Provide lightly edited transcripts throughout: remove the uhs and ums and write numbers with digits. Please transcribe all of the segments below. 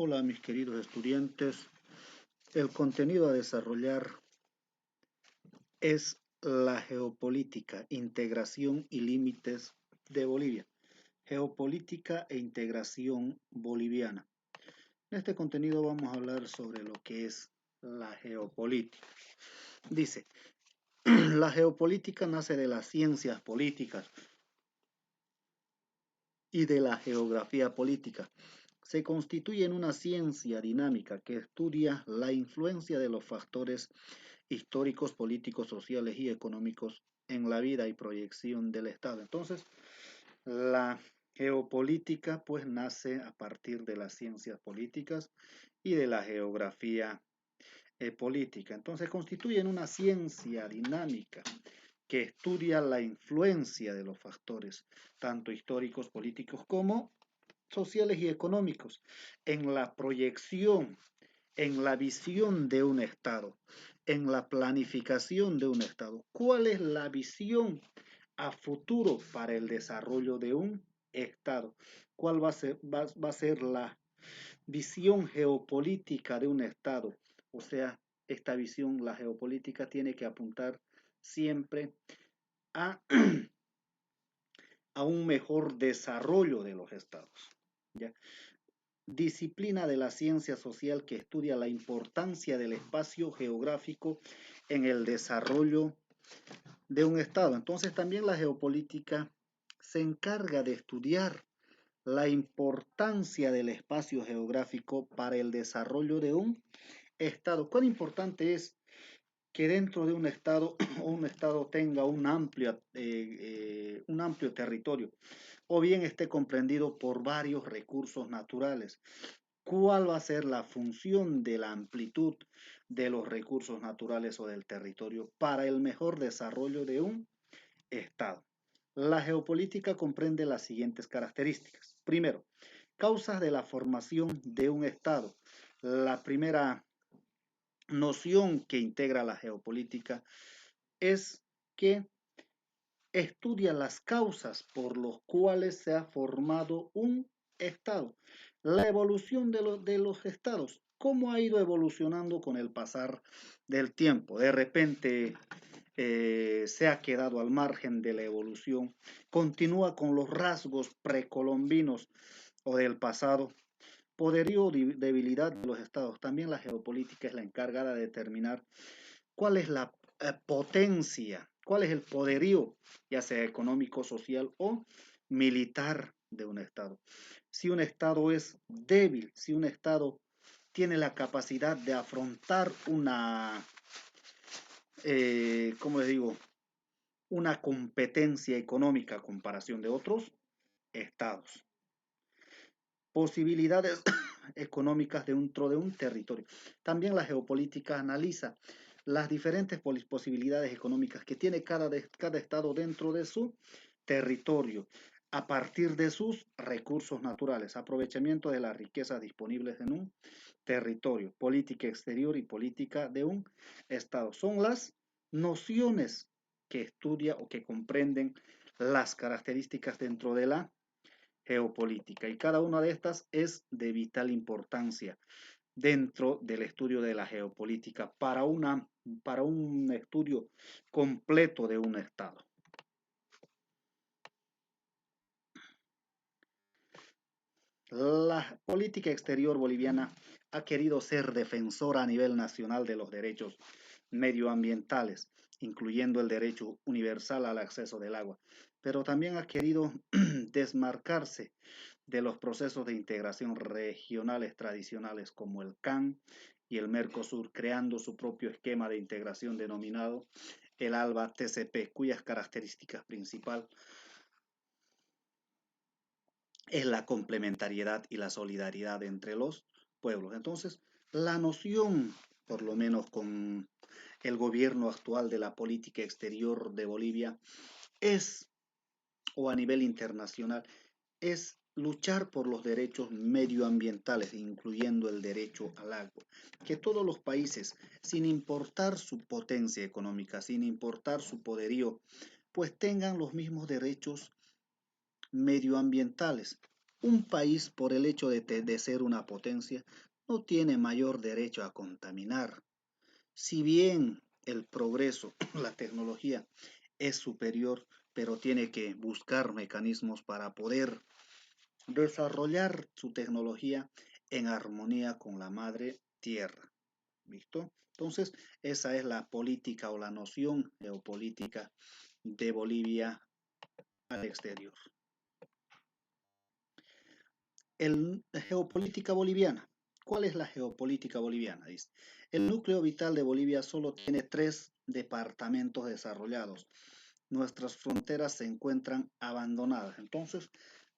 Hola mis queridos estudiantes, el contenido a desarrollar es la geopolítica, integración y límites de Bolivia. Geopolítica e integración boliviana. En este contenido vamos a hablar sobre lo que es la geopolítica. Dice, la geopolítica nace de las ciencias políticas y de la geografía política. Se constituye en una ciencia dinámica que estudia la influencia de los factores históricos, políticos, sociales y económicos en la vida y proyección del Estado. Entonces, la geopolítica pues nace a partir de las ciencias políticas y de la geografía política. Entonces, constituyen una ciencia dinámica que estudia la influencia de los factores, tanto históricos, políticos como sociales y económicos, en la proyección, en la visión de un Estado, en la planificación de un Estado. ¿Cuál es la visión a futuro para el desarrollo de un Estado? ¿Cuál va a ser la visión geopolítica de un Estado? O sea, esta visión, la geopolítica, tiene que apuntar siempre a, a un mejor desarrollo de los Estados. ¿Ya? Disciplina de la ciencia social que estudia la importancia del espacio geográfico en el desarrollo de un Estado. Entonces también la geopolítica se encarga de estudiar la importancia del espacio geográfico para el desarrollo de un Estado. ¿Cuán importante es que dentro de un Estado un Estado tenga un amplio territorio o bien esté comprendido por varios recursos naturales? ¿Cuál va a ser la función de la amplitud de los recursos naturales o del territorio para el mejor desarrollo de un Estado? La geopolítica comprende las siguientes características. Primero, causas de la formación de un Estado. La primera noción que integra la geopolítica es que estudia las causas por las cuales se ha formado un Estado. La evolución de los estados, cómo ha ido evolucionando con el pasar del tiempo. De repente se ha quedado al margen de la evolución, continúa con los rasgos precolombinos o del pasado. Poderío o debilidad de los estados. También la geopolítica es la encargada de determinar cuál es la potencia, cuál es el poderío, ya sea económico, social o militar de un Estado. Si un Estado es débil, si un Estado tiene la capacidad de afrontar ¿cómo les digo? Una competencia económica a comparación de otros Estados. Posibilidades económicas dentro de un territorio. También la geopolítica analiza las diferentes posibilidades económicas que tiene cada estado dentro de su territorio a partir de sus recursos naturales, aprovechamiento de las riquezas disponibles en un territorio, política exterior y política de un estado. Son las nociones que estudia o que comprenden las características dentro de la geopolítica, y cada una de estas es de vital importancia dentro del estudio de la geopolítica para un estudio completo de un Estado. La política exterior boliviana ha querido ser defensora a nivel nacional de los derechos medioambientales, incluyendo el derecho universal al acceso del agua, pero también ha querido desmarcarse de los procesos de integración regionales tradicionales como el CAN y el Mercosur, creando su propio esquema de integración denominado el ALBA-TCP, cuyas características principales es la complementariedad y la solidaridad entre los pueblos. Entonces, la noción, por lo menos con el gobierno actual de la política exterior de Bolivia, es, o a nivel internacional, es luchar por los derechos medioambientales, incluyendo el derecho al agua. Que todos los países, sin importar su potencia económica, sin importar su poderío, pues tengan los mismos derechos medioambientales. Un país, por el hecho de ser una potencia, no tiene mayor derecho a contaminar. Si bien el progreso, la tecnología es superior, pero tiene que buscar mecanismos para poder desarrollar su tecnología en armonía con la madre tierra. ¿Listo? Entonces, esa es la política o la noción geopolítica de Bolivia al exterior. Geopolítica boliviana. ¿Cuál es la geopolítica boliviana? Dice, el núcleo vital de Bolivia solo tiene 3 departamentos desarrollados. Nuestras fronteras se encuentran abandonadas. Entonces,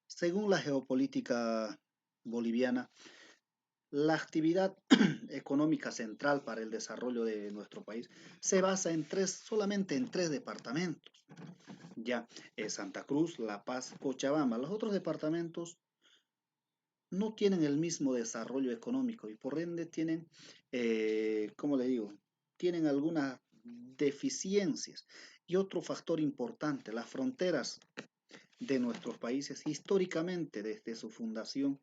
según la geopolítica boliviana, la actividad económica central para el desarrollo de nuestro país se basa solamente en 3 departamentos. Ya, Santa Cruz, La Paz, Cochabamba. Los otros departamentos no tienen el mismo desarrollo económico y por ende tienen, ¿cómo le digo? Tienen algunas deficiencias. Y otro factor importante, las fronteras de nuestros países históricamente desde su fundación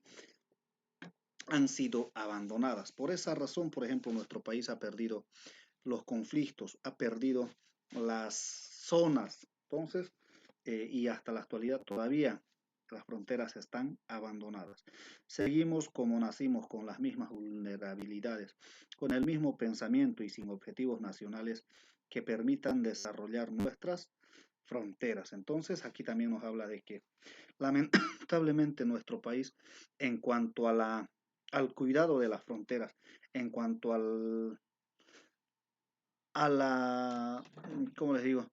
han sido abandonadas. Por esa razón, por ejemplo, nuestro país ha perdido los conflictos, ha perdido las zonas. Entonces, y hasta la actualidad todavía las fronteras están abandonadas. Seguimos como nacimos, con las mismas vulnerabilidades, con el mismo pensamiento y sin objetivos nacionales que permitan desarrollar nuestras fronteras. Entonces, aquí también nos habla de que lamentablemente nuestro país, en cuanto a al cuidado de las fronteras, en cuanto a la, ¿cómo les digo?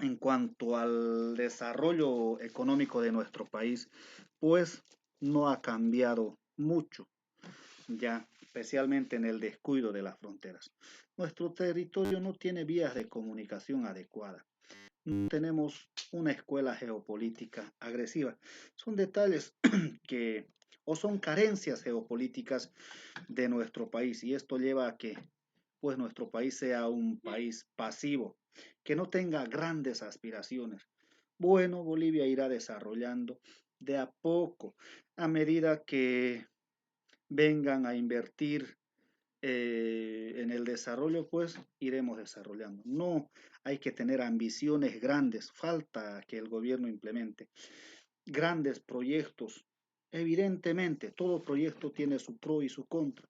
En cuanto al desarrollo económico de nuestro país, pues no ha cambiado mucho, ya especialmente en el descuido de las fronteras. Nuestro territorio no tiene vías de comunicación adecuadas. No tenemos una escuela geopolítica agresiva. Son detalles que o son carencias geopolíticas de nuestro país y esto lleva a que pues nuestro país sea un país pasivo, que no tenga grandes aspiraciones. Bueno, Bolivia irá desarrollando de a poco, a medida que vengan a invertir en el desarrollo, pues iremos desarrollando. No hay que tener ambiciones grandes, falta que el gobierno implemente grandes proyectos. Evidentemente, todo proyecto tiene su pro y su contra.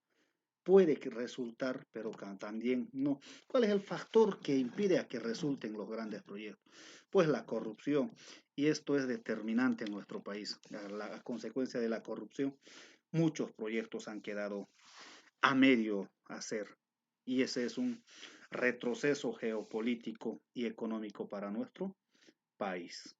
Puede que resultar, pero también no. ¿Cuál es el factor que impide a que resulten los grandes proyectos? Pues la corrupción. Y esto es determinante en nuestro país. A consecuencia de la corrupción, muchos proyectos han quedado a medio hacer. Y ese es un retroceso geopolítico y económico para nuestro país.